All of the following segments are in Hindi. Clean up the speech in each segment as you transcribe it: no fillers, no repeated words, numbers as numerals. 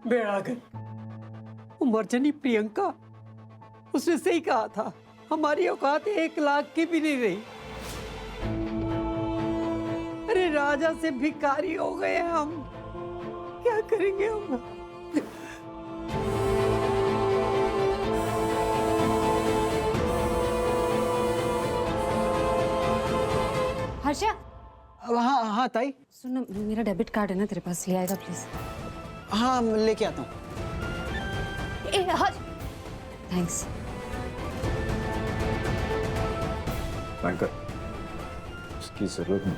बेड़ागर उमरजनी प्रियंका, उसने सही कहा था, हमारी औकात 1 लाख की भी नहीं रही। अरे राजा से भिखारी हो गए हम, क्या करेंगे हम? हर्षा, हाँ हाँ ताई। सुन, मेरा डेबिट कार्ड है ना तेरे पास, ले आएगा प्लीज? हाँ लेके आता हूँ। थैंक्स। बैंकर, उसकी जरूरत नहीं।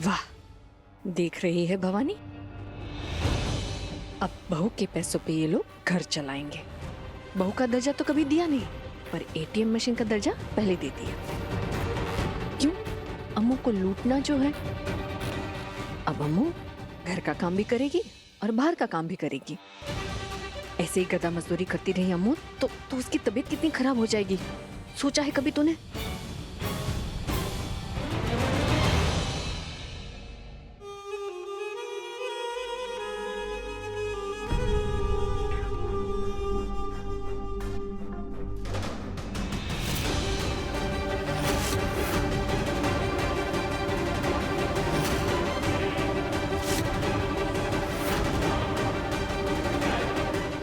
वाह, देख रही है भवानी, अब बहू के पैसों पे ये लोग घर चलाएंगे। बहू का दर्जा तो कभी दिया नहीं, पर एटीएम मशीन का दर्जा पहले दे दिया। क्यों? अम्मू को लूटना जो है। अब अम्मू घर का काम भी करेगी और बाहर का काम भी करेगी। ऐसे ही गधा मजदूरी करती रही अम्मू तो उसकी तबीयत कितनी खराब हो जाएगी, सोचा है कभी तूने?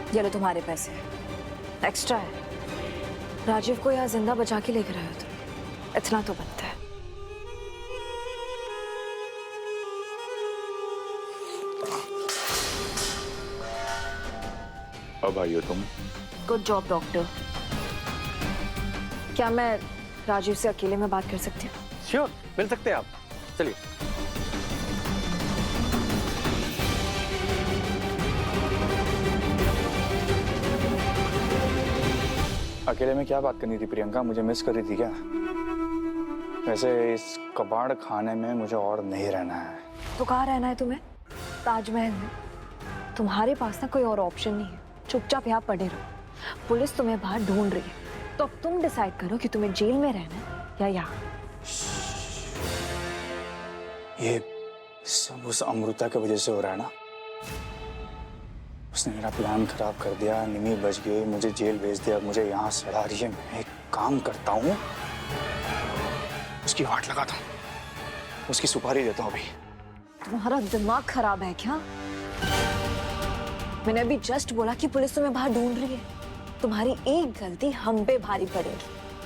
ये लो तुम्हारे पैसे, एक्स्ट्रा है। राजीव को यहाँ जिंदा बचा के लेकर आए हो तुम, इतना तो बनता है। अब आई हो तुम। Good job doctor. क्या मैं राजीव से अकेले में बात कर सकती हूँ? श्योर, मिल सकते हैं आप, चलिए। अकेले में क्या बात करनी थी प्रियंका? मुझे मिस कर रही थी क्या? वैसे इस कबाड़ खाने में मुझे और नहीं रहना है। तो कहाँ रहना है तुम्हें? ताजमहल में। तुम्हारे पास ना कोई और ऑप्शन नहीं है, चुपचाप यहाँ पड़े रहो। पुलिस तुम्हें बाहर ढूंढ रही है, तो अब तुम डिसाइड करो कि तुम्हें जेल में रहना है या यहाँ। ये सब उस अमृता की वजह से हो रहा है ना? उसने मेरा प्लान खराब कर दिया, निमी बच गई, मुझे जेल भेज दिया, मुझे यहाँ सड़ा रही है। मैं एक काम करता हूँ, उसकी वाट लगाता हूँ, उसकी सुपारी देता हूँ अभी। तुम्हारा दिमाग खराब है क्या? मैंने अभी जस्ट बोला कि पुलिस तुम्हें बाहर ढूंढ रही है। तुम्हारी एक गलती हम पे भारी पड़ेगी।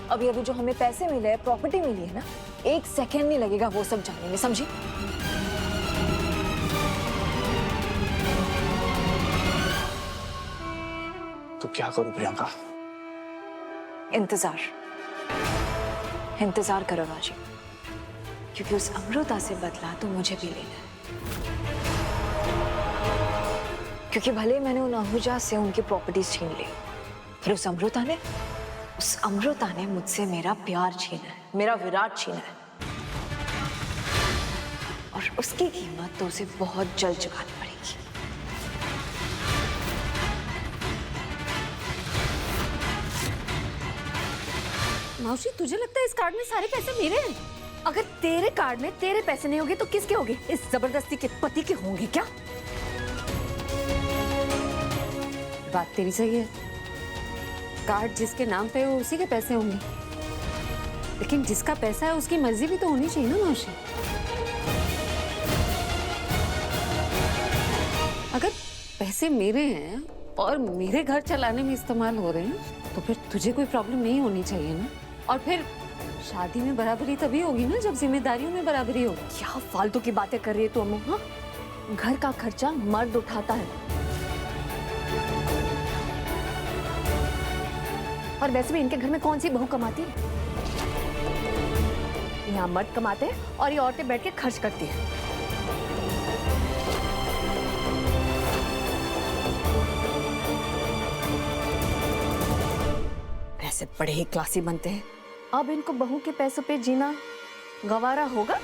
अभी अभी जो हमें पैसे मिले हैं, प्रॉपर्टी मिली है ना, 1 सेकेंड नहीं लगेगा वो सब जानने में, समझी? तो क्या करूं प्रियंका? इंतजार करो राजीव, क्योंकि उस अमृता से बदला तो मुझे भी लेना है। क्योंकि भले मैंने उन आहूजा से उनकी प्रॉपर्टीज छीन ली, फिर उस अमृता ने मुझसे मेरा प्यार छीना है, मेरा विराट छीना है, और उसकी कीमत तो उसे बहुत जल्द चुकानी पड़ेगी। मौसी, तुझे लगता है इस कार्ड में सारे पैसे मेरे हैं? अगर तेरे कार्ड में तेरे पैसे नहीं होंगे तो किसके होंगे? इस जबरदस्ती के पति के होंगे क्या? बात तेरी सही है, कार्ड जिसके नाम पे हो उसी के पैसे होंगे, लेकिन जिसका पैसा है उसकी मर्जी भी तो होनी चाहिए ना मौसी। अगर पैसे मेरे हैं और मेरे घर चलाने में इस्तेमाल हो रहे हैं तो फिर तुझे कोई प्रॉब्लम नहीं होनी चाहिए ना। और फिर शादी में बराबरी तभी होगी ना जब जिम्मेदारियों में बराबरी होगी। क्या फालतू की बातें कर रही है तू अम्मू? हाँ, घर का खर्चा मर्द उठाता है, और वैसे भी इनके घर में कौन सी बहू कमाती है? यहाँ मर्द कमाते हैं और ये औरतें बैठ के खर्च करती हैं। वैसे बड़े ही क्लासी बनते हैं, अब इनको बहू के पैसों पे जीना गवारा होगा?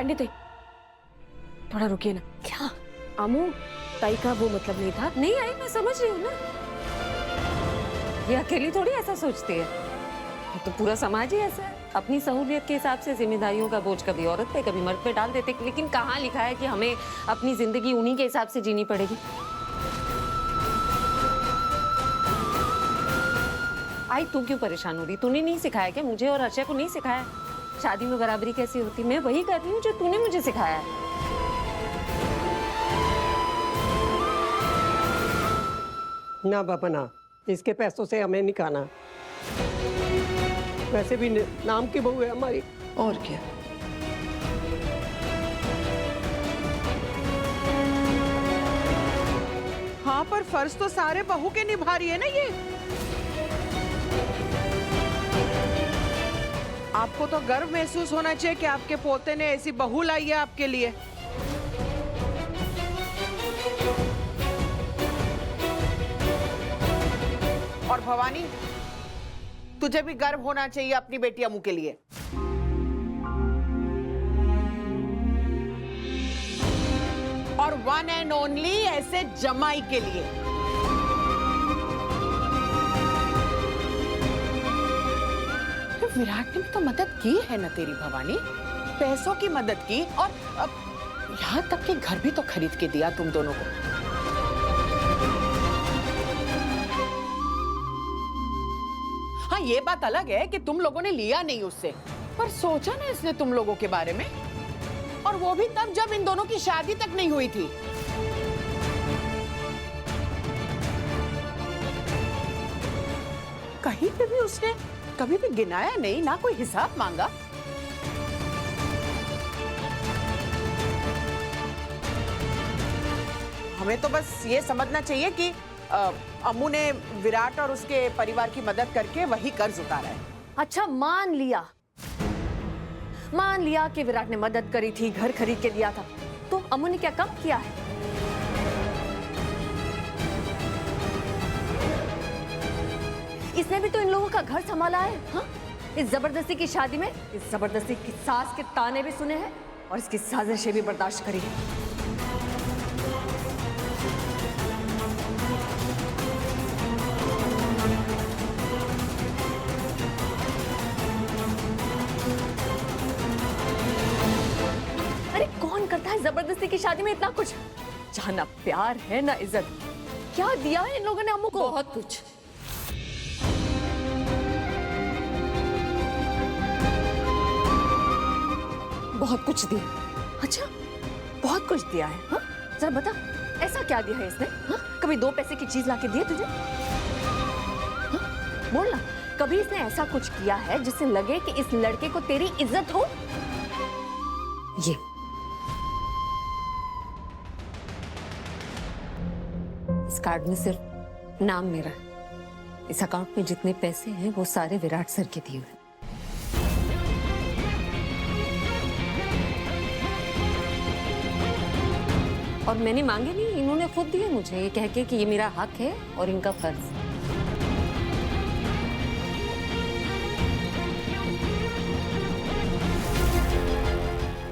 बैंडी ताई, थोड़ा रुकिए ना। क्या? अमू, ताई का वो मतलब नहीं था। नहीं आई, मैं समझ रही हूँ ना। ये अकेली थोड़ी ऐसा सोचती है, ये तो पूरा समाज ही ऐसा है। अपनी सहूलियत के हिसाब से जिम्मेदारियों का बोझ कभी औरत पे कभी मर्द पे डाल देते, लेकिन कहाँ लिखा है कि हमें अपनी जिंदगी उन्हीं के हिसाब से जीनी पड़ेगी। आई, तू क्यों परेशान हो रही? तूने नहीं सिखाया क्या? मुझे और अर्चना को नहीं सिखाया शादी में बराबरी कैसी होती? मैं वही कर रही हूँ जो तूने मुझे सिखाया है। ना बाबा ना, इसके पैसों से हमें नहीं खाना। वैसे भी नाम की बहू है हमारी। और क्या? हाँ, पर फर्ज तो सारे बहू के निभा रही है ना ये। आपको तो गर्व महसूस होना चाहिए कि आपके पोते ने ऐसी बहू लाई है आपके लिए। और भवानी, तुझे भी गर्व होना चाहिए अपनी बेटी अमू के लिए। और वन एंड ओनली ऐसे जमाई के लिए। विराट ने भी तो मदद की है ना तेरी भवानी, पैसों की मदद की, और यहाँ तक कि घर भी तो खरीद के दिया तुम दोनों को। हाँ, ये बात अलग है कि तुम लोगों ने लिया नहीं उससे, पर सोचा ना इसने तुम लोगों के बारे में, और वो भी तब जब इन दोनों की शादी तक नहीं हुई थी। कहीं पे भी उसने कभी भी गिनाया नहीं, ना कोई हिसाब मांगा। हमें तो बस ये समझना चाहिए कि अम्मू ने विराट और उसके परिवार की मदद करके वही कर्ज उतारा है। अच्छा, मान लिया कि विराट ने मदद करी थी, घर खरीद के दिया था, तो अम्मू ने क्या कम किया है? इसने भी तो इन लोगों का घर संभाला है। हाँ? इस जबरदस्ती की शादी में इस जबरदस्ती की सास के ताने भी सुने हैं और इसकी साजिशें भी बर्दाश्त करी है। अरे कौन करता है जबरदस्ती की शादी में इतना कुछ? जहां ना प्यार है ना इज्जत। क्या दिया है इन लोगों ने अम्मू को? बहुत कुछ। बहुत कुछ दिया। अच्छा, बहुत कुछ दिया है? हाँ? जरा बता, ऐसा क्या दिया है इसने? हाँ? कभी 2 पैसे की चीज लाके दिए तुझे? हाँ? बोल ना, कभी इसने ऐसा कुछ किया है जिससे लगे कि इस लड़के को तेरी इज्जत हो? ये इस कार्ड में सिर्फ नाम मेरा है। इस अकाउंट में जितने पैसे हैं वो सारे विराट सर के दिए हुए। और मैंने मांगे नहीं, इन्होंने खुद दिए मुझे, ये कह के कि ये मेरा हक है और इनका फर्ज।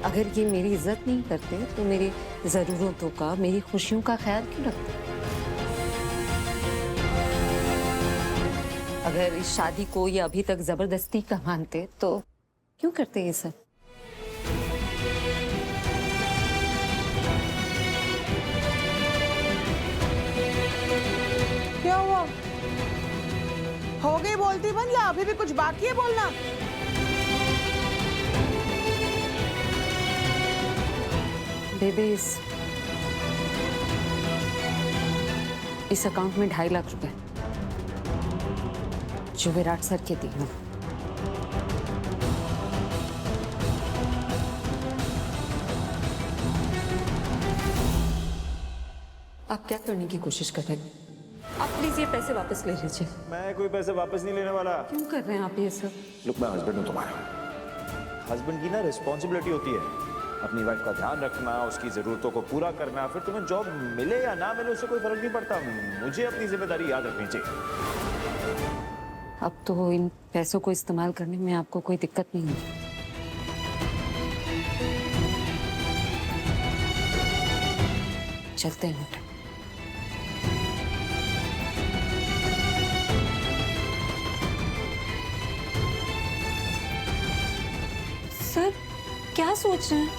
अगर ये मेरी इज्जत नहीं करते तो मेरी जरूरतों का, मेरी खुशियों का ख्याल क्यों रखते? अगर इस शादी को ये अभी तक जबरदस्ती का मानते तो क्यों करते ये सब? क्या हुआ? हो गई बोलती बंद या अभी भी कुछ बाकी है बोलना? बेबे, इस अकाउंट में 2.5 लाख रुपए जो विराट सर के दिए। आप क्या करने की कोशिश कर रहे हैं? आप प्लीज ये पैसे वापस ले लीजिए। मैं कोई पैसे वापस नहीं लेने वाला। क्यों कर रहे हैं आप ये सब? लुक, मैं हस्बैंड हूँ तुम्हारा। हस्बैंड की ना रिस्पॉन्सिबिलिटी होती है अपनी वाइफ का ध्यान रखना, उसकी जरूरतों को पूरा करना। फिर तुम्हें जॉब मिले या ना मिले उससे कोई फर्क नहीं पड़ता, मुझे अपनी जिम्मेदारी याद रखनी चाहिए। अब तो इन पैसों को इस्तेमाल करने में आपको कोई दिक्कत नहीं है? चलते हैं होटल। सर क्या सोच रहे हैं?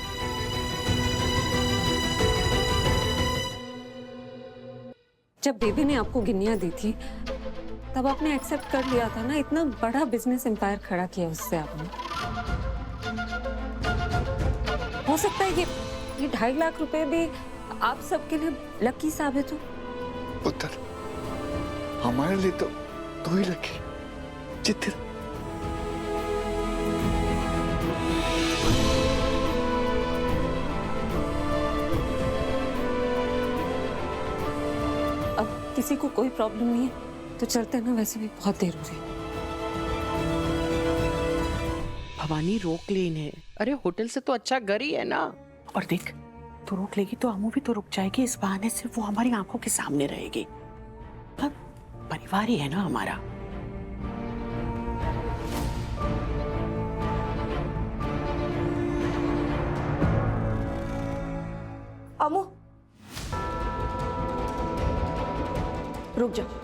जब बेबी ने आपको गिन्नियां दी थी तब आपने एक्सेप्ट कर लिया था ना, इतना बड़ा बिजनेस एम्पायर खड़ा किया उससे आपने। हो सकता है ये 2.5 लाख रुपए भी आप सबके लिए लकी साबित हो। पुत्र, हमारे लिए तो 2 ही लकी। चित्र अब किसी को कोई प्रॉब्लम नहीं है तो चलते हैं ना, वैसे भी बहुत देर हो रही है। भवानी रोक ले इन्हें। अरे होटल से तो अच्छा घर ही है ना। और देख, तू रोक लेगी तो अम्मू भी तो रुक जाएगी। इस बहाने से वो हमारी आंखों के सामने रहेगी। अब परिवार ही है ना हमारा। अम्मू रुक जाओ।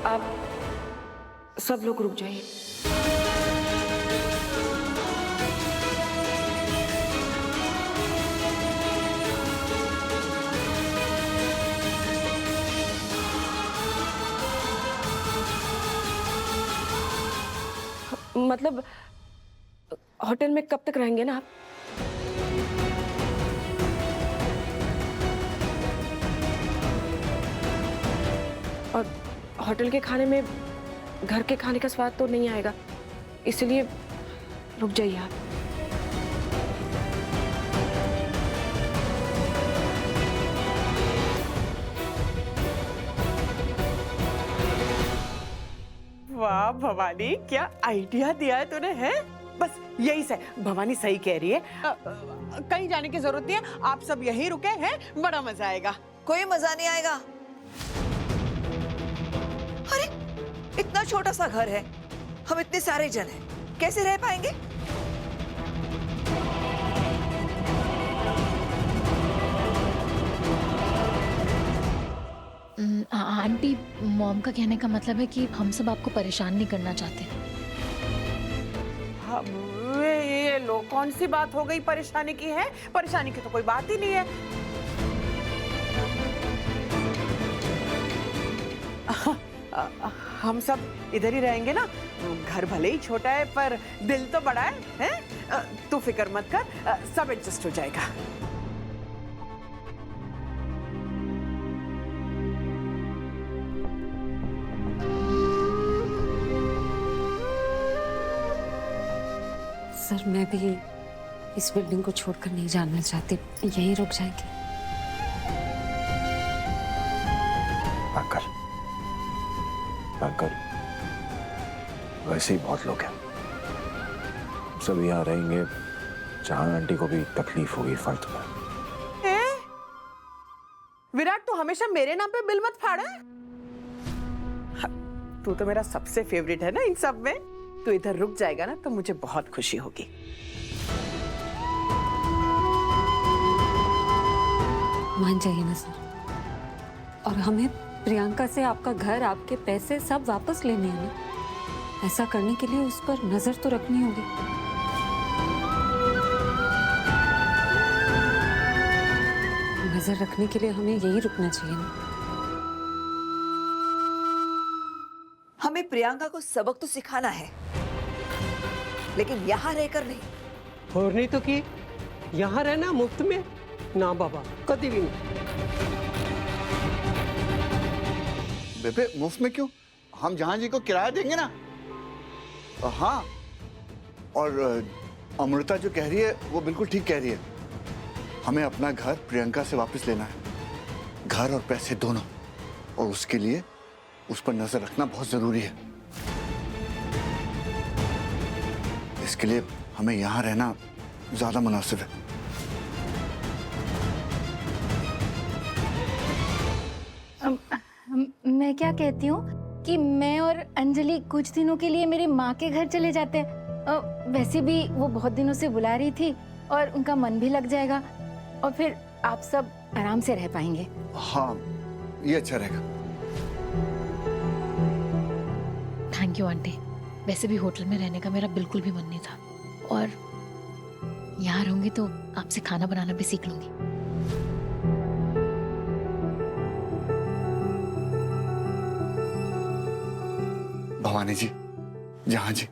आप सब लोग रुक जाइए। मतलब होटल में कब तक रहेंगे ना आप? और होटल के खाने में घर के खाने का स्वाद तो नहीं आएगा, इसलिए रुक जाइए आप। वाह भवानी, क्या आइडिया दिया है तूने, है? बस यही से भवानी सही कह रही है। कहीं जाने की जरूरत नहीं है, आप सब यहीं रुके हैं, बड़ा मजा आएगा। कोई मजा नहीं आएगा। अरे इतना छोटा सा घर है, हम इतने सारे जन हैं, कैसे रह पाएंगे? आंटी, मॉम का कहने का मतलब है कि हम सब आपको परेशान नहीं करना चाहते। हाँ, ये लो, कौन सी बात हो गई परेशानी की? है परेशानी की तो कोई बात ही नहीं है। हम सब इधर ही रहेंगे ना। घर भले ही छोटा है पर दिल तो बड़ा है? तू फिक्र मत कर, सब एडजस्ट हो जाएगा। सर मैं भी इस बिल्डिंग को छोड़कर नहीं जाना चाहती, यहीं रुक जाएंगे। अंकल, अंकल, वैसे ही बहुत लोग हैं, सब यहाँ रहेंगे जहाँ आंटी को भी तकलीफ होगी फालतू में। विराट, तू हमेशा मेरे नाम पे बिल मत फाड़ा। तू तो मेरा सबसे फेवरेट है ना इन सब में। तू इधर रुक जाएगा ना तो मुझे बहुत खुशी होगी। मान जाइए ना सर, और हमें प्रियंका से आपका घर, आपके पैसे सब वापस लेने हैं ना। ऐसा करने के लिए उस पर नजर तो रखनी होगी। नजर रखने के लिए हमें यहीं रुकना चाहिए ना। हमें प्रियंका को सबक तो सिखाना है, लेकिन यहाँ रहकर नहीं। और नहीं तो कि यहाँ रहना मुफ्त में? ना बाबा, कभी भी नहीं। बेबे मुफ्त में क्यों? हम जहां जी को किराया देंगे ना। हाँ, और अमृता जो कह रही है वो बिल्कुल ठीक कह रही है। हमें अपना घर प्रियंका से वापस लेना है, घर और पैसे दोनों, और उसके लिए उस पर नजर रखना बहुत जरूरी है। इसके लिए हमें यहाँ रहना ज्यादा मुनासिब है। मैं क्या कहती हूँ, कि मैं और अंजलि कुछ दिनों के लिए मेरे माँ के घर चले जाते हैं। वैसे भी वो बहुत दिनों से बुला रही थी और उनका मन भी लग जाएगा और फिर आप सब आराम से रह पाएंगे। हाँ, ये अच्छा रहेगा। Thank you aunty. वैसे भी होटल में रहने का मेरा बिल्कुल भी मन नहीं था, और यहाँ रहूंगी तो आपसे खाना बनाना भी सीख लूंगी। भवानी जी, जहां जी,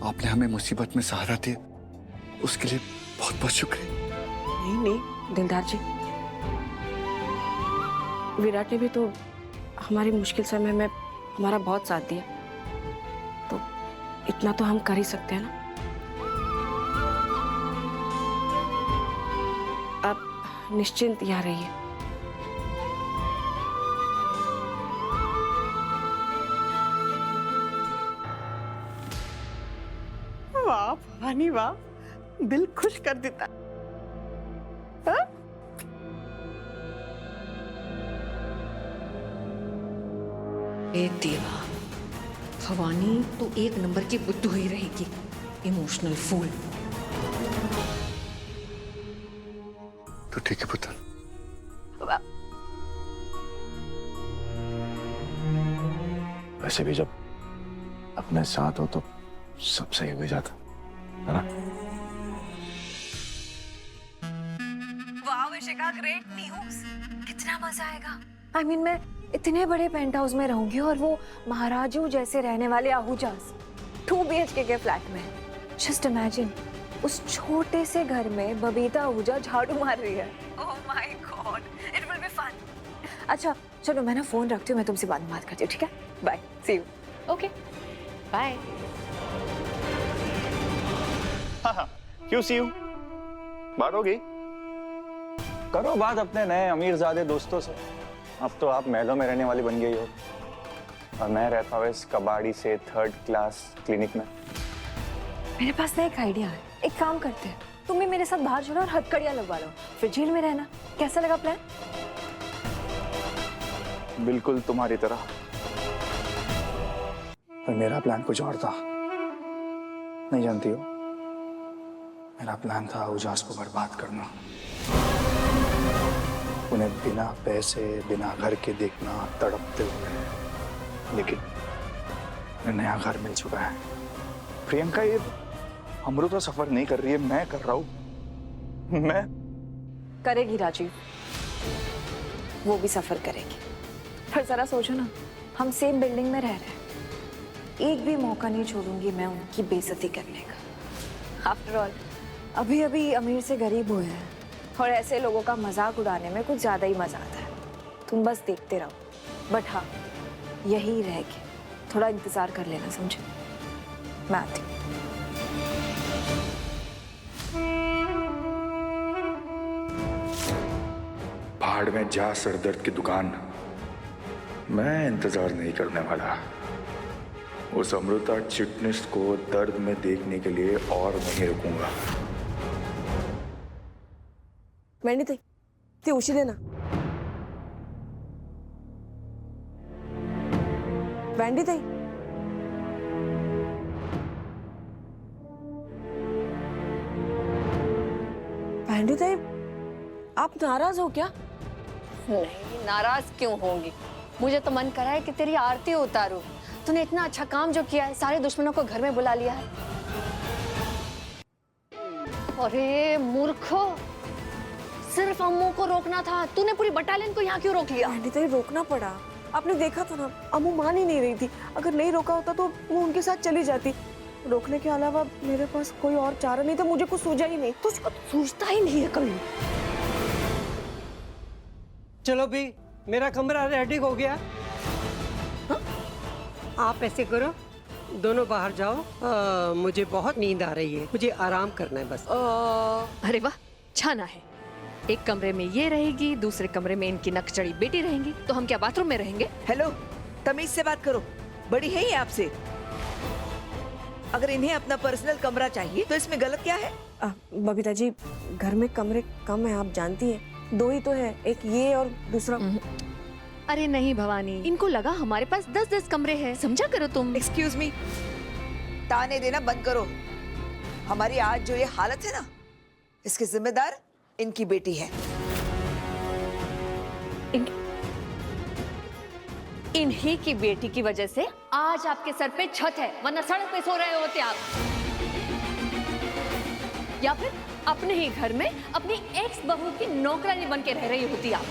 आपने हमें मुसीबत में सहारा दिया, उसके लिए बहुत बहुत शुक्रिया। नहीं दिलदार जी, विराट ने भी तो हमारी मुश्किल समय में हमारा बहुत साथ दिया, तो इतना तो हम कर ही सकते हैं ना। आप निश्चिंत यहाँ रहिए। वाह भवानी वाह, दिल खुश कर देता। हाँ? ए देवा, भवानी तो एक नंबर की बुद्धू ही रहेगी, इमोशनल फूल। तो ठीक है पुत्र। वैसे भी जब अपने साथ हो तो सब सही हो जाता है ना। वाह विशिका, ग्रेट न्यूज़। कितना मजा आएगा। I mean, मैं इतने बड़े पेंट हाउस में रहूंगी और वो महाराजू जैसे रहने वाले आहूजास 2 BHK के फ्लैट में। जस्ट इमेजिन, उस छोटे से घर में बबीता आहूजा झाड़ू मार रही है। Oh my god, it will be fun. अच्छा चलो, मैं ना फोन रखती हूँ, मैं तुमसे बाद में बात करती हूँ, ठीक है? Bye, see you. Okay, bye. हाँ, क्यों सी यू? बात हो गई? करो बात अपने नए अमीरजादे दोस्तों से। अब तो आप महलों में रहने वाली बन गई हो और मैं रहता हूँ इस कबाड़ी से 3rd क्लास क्लिनिक में। मेरे पास ना एक आइडिया है। एक काम करते हैं, तुम भी मेरे साथ बाहर चलो और हथकड़ियां लगवा लो, फिर जेल में रहना। कैसा लगा प्लान? बिल्कुल तुम्हारी तरह, पर मेरा प्लान कुछ और था। नहीं जानती हो, मेरा प्लान था उजास को बर्बाद करना, उन्हें बिना पैसे बिना घर के देखना तड़पते हुए। लेकिन उन्हें नया घर मिल चुका है। प्रियंका ये अमृता सफर नहीं कर रही है, मैं कर रहा हूं। मैं करेगी राजीव, वो भी सफर करेगी। पर जरा सोचो ना, हम सेम बिल्डिंग में रह रहे हैं, एक भी मौका नहीं छोड़ूंगी मैं उनकी बेइज्जती करने का। आफ्टर ऑल अभी अभी अमीर से गरीब हुए हैं और ऐसे लोगों का मजाक उड़ाने में कुछ ज्यादा ही मजा आता है। तुम बस देखते रहो। बट हाँ, यही रह के थोड़ा इंतजार कर लेना, समझे? मैं आती हूँ। पहाड़ में जा सरदर्द की दुकान, मैं इंतजार नहीं करने वाला। उस अमृता चिटनिस को दर्द में देखने के लिए और नहीं रुकूंगा। वेंडी ताई, ती उशी दे ना। वेंडी ताई, वेंडी ताई, आप नाराज हो क्या? नहीं, नाराज क्यों होंगी? मुझे तो मन करा है कि तेरी आरती उतारूं। तूने इतना अच्छा काम जो किया है, सारे दुश्मनों को घर में बुला लिया है। अरे मूर्खो, सिर्फ अम्मू को रोकना था, तूने पूरी बटालियन को यहाँ क्यों रोक लिया? वेंडी ताई, रोकना पड़ा। आपने देखा था ना, अम्मू मान ही नहीं रही थी। अगर नहीं रोका होता तो वो उनके साथ चली जाती। रोकने के अलावा मेरे पास कोई और चारा नहीं था, मुझे कुछ सूझा ही नहीं। तुझको तो सूझता ही नहीं है कभी। चलो भी, मेरा कमरा रेडी हो गया। हाँ? आप ऐसे करो, दोनों बाहर जाओ। मुझे बहुत नींद आ रही है, मुझे आराम करना है बस। अरे वाह, छाना है। एक कमरे में ये रहेगी, दूसरे कमरे में इनकी नकचड़ी बेटी रहेंगी, तो हम क्या बाथरूम में रहेंगे? हेलो, तमीज से बात करो। बड़ी है ये आपसे। अगर इन्हें अपना पर्सनल कमरा चाहिए तो इसमें गलत क्या है? बबीता जी, घर में कमरे कम है, आप जानती हैं। 2 ही तो है, एक ये और दूसरा। अरे नहीं भवानी, इनको लगा हमारे पास 10-10 कमरे हैं, समझा करो तुम। एक्सक्यूज मी, ताने देना बंद करो। हमारी आज जो ये हालत है ना, इसकी जिम्मेदार इनकी बेटी है। इन्हीं की बेटी की वजह से आज आपके सर पे छत है, वरना सड़क पे सो रहे होते आप। या फिर अपने ही घर में अपनी एक्स बहू की नौकरानी बन के रह रही होती आप।